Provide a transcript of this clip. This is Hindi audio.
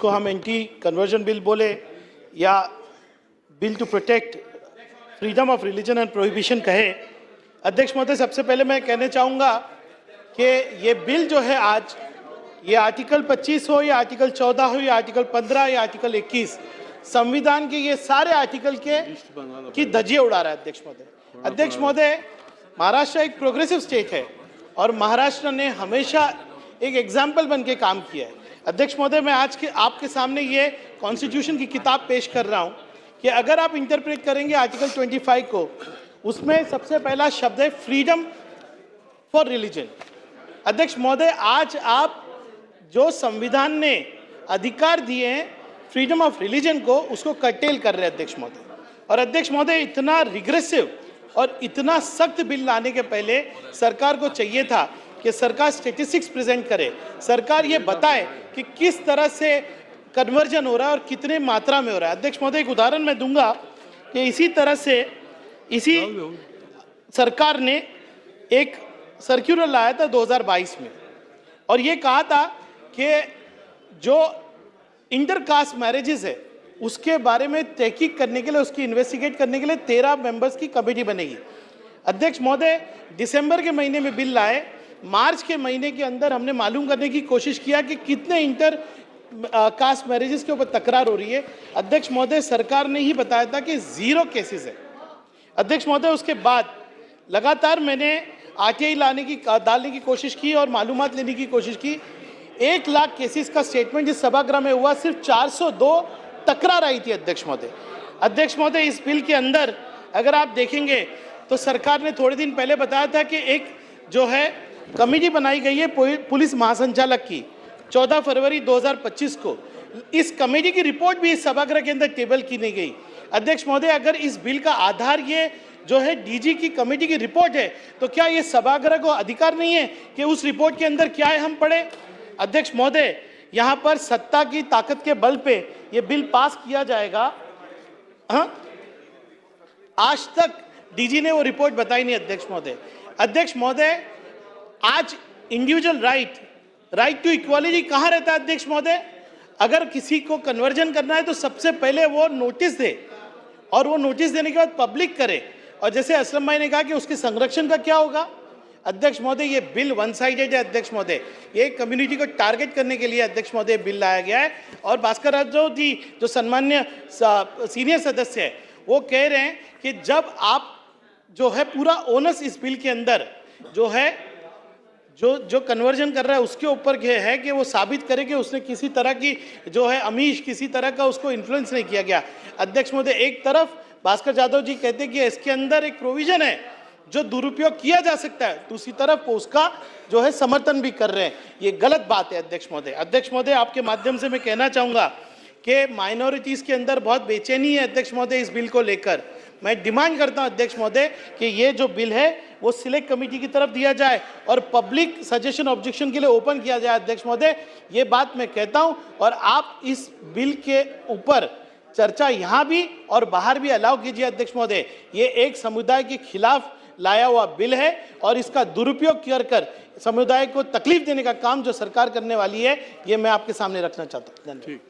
को हम एंटी कन्वर्जन बिल बोले या bill to protect freedom of religion and prohibition कहे, अध्यक्ष महोदय सबसे पहले मैं कहना चाहूँगा कि ये बिल जो है आज, ये आर्टिकल 25 हो या आर्टिकल 14 हो या आर्टिकल 15 या आर्टिकल 21, संविधान के ये सारे आर्टिकल की धज्जियां उड़ा रहा है अध्यक्ष महोदय। अध्यक्ष महोदय, महाराष्ट्र एक प्रोग्रेसिव स्टेट है और महाराष्ट्र ने हमेशा एक एग्जाम्पल बन के काम किया है। अध्यक्ष महोदय, मैं आज के आपके सामने ये कॉन्स्टिट्यूशन की किताब पेश कर रहा हूँ कि अगर आप इंटरप्रेट करेंगे आर्टिकल 25 को, उसमें सबसे पहला शब्द है फ्रीडम फॉर रिलीजन। अध्यक्ष महोदय, आज आप जो संविधान ने अधिकार दिए हैं फ्रीडम ऑफ रिलीजन को, उसको कर्टेल कर रहे हैं अध्यक्ष महोदय। और अध्यक्ष महोदय, इतना रिग्रेसिव और इतना सख्त बिल लाने के पहले सरकार को चाहिए था कि सरकार स्टेटिस्टिक्स प्रेजेंट करे, सरकार ये बताए कि किस तरह से कन्वर्जन हो रहा है और कितने मात्रा में हो रहा है। अध्यक्ष महोदय, एक उदाहरण मैं दूंगा कि इसी तरह से इसी सरकार ने एक सर्क्यूलर लाया था 2022 में और ये कहा था कि जो इंटरकास्ट मैरिजेस है उसके बारे में तहकीक करने के लिए, उसकी इन्वेस्टिगेट करने के लिए 13 मेंबर्स की कमेटी बनेगी। अध्यक्ष महोदय, दिसंबर के महीने में बिल लाए, मार्च के महीने के अंदर हमने मालूम करने की कोशिश किया कि कितने इंटर कास्ट मैरिजेस के ऊपर तकरार हो रही है। अध्यक्ष महोदय, सरकार ने ही बताया था कि 0 केसेस है। अध्यक्ष महोदय, उसके बाद लगातार मैंने आरटीआई डालने की कोशिश की और मालूमात लेने की कोशिश की। 1 लाख केसेस का स्टेटमेंट जिस सभागृह में हुआ, सिर्फ 402 तकरार आई थी। अध्यक्ष महोदय, इस बिल के अंदर अगर आप देखेंगे तो सरकार ने थोड़े दिन पहले बताया था कि एक जो है कमेटी बनाई गई है पुलिस महासंचालक की 14 फरवरी 2025 को। इस कमेटी की रिपोर्ट भी इस सभागृह के अंदर टेबल की नहीं गई। अध्यक्ष महोदय, अगर इस बिल का आधार ये जो है डीजी की कमेटी की रिपोर्ट है, तो क्या ये सभागृह को अधिकार नहीं है कि उस रिपोर्ट के अंदर क्या है हम पढ़े? अध्यक्ष महोदय, यहाँ पर सत्ता की ताकत के बल पे ये बिल पास किया जाएगा। आज तक डीजी ने वो रिपोर्ट बताई नहीं। अध्यक्ष महोदय, आज इंडिविजुअल राइट टू इक्वालिटी कहाँ रहता है? अध्यक्ष महोदय, अगर किसी को कन्वर्जन करना है तो सबसे पहले वो नोटिस दे और वो नोटिस देने के बाद पब्लिक करे। और जैसे असलम भाई ने कहा कि उसके संरक्षण का क्या होगा? अध्यक्ष महोदय, ये बिल वन साइडेड है। अध्यक्ष महोदय, ये कम्युनिटी को टारगेट करने के लिए अध्यक्ष महोदय बिल लाया गया है। और भास्कर राव जी जो सम्मान्य सीनियर सदस्य है, वो कह रहे हैं कि जब आप जो है पूरा ओनस इस बिल के अंदर जो है जो कन्वर्जन कर रहा है उसके ऊपर है कि वो साबित करे कि उसने किसी तरह की जो है अमीश किसी तरह का उसको इन्फ्लुएंस नहीं किया गया। अध्यक्ष महोदय, एक तरफ भास्कर जाधव जी कहते हैं कि इसके अंदर एक प्रोविजन है जो दुरुपयोग किया जा सकता है, दूसरी तरफ वो उसका जो है समर्थन भी कर रहे हैं। ये गलत बात है। अध्यक्ष महोदय, आपके माध्यम से मैं कहना चाहूँगा कि माइनॉरिटीज़ के अंदर बहुत बेचैनी है अध्यक्ष महोदय इस बिल को लेकर। मैं डिमांड करता हूं अध्यक्ष महोदय कि ये जो बिल है वो सिलेक्ट कमेटी की तरफ दिया जाए और पब्लिक सजेशन ऑब्जेक्शन के लिए ओपन किया जाए। अध्यक्ष महोदय, ये बात मैं कहता हूं और आप इस बिल के ऊपर चर्चा यहाँ भी और बाहर भी अलाउ कीजिए। अध्यक्ष महोदय, ये एक समुदाय के खिलाफ लाया हुआ बिल है और इसका दुरुपयोग कर समुदाय को तकलीफ देने का काम जो सरकार करने वाली है, ये मैं आपके सामने रखना चाहता हूँ। धन्यवाद।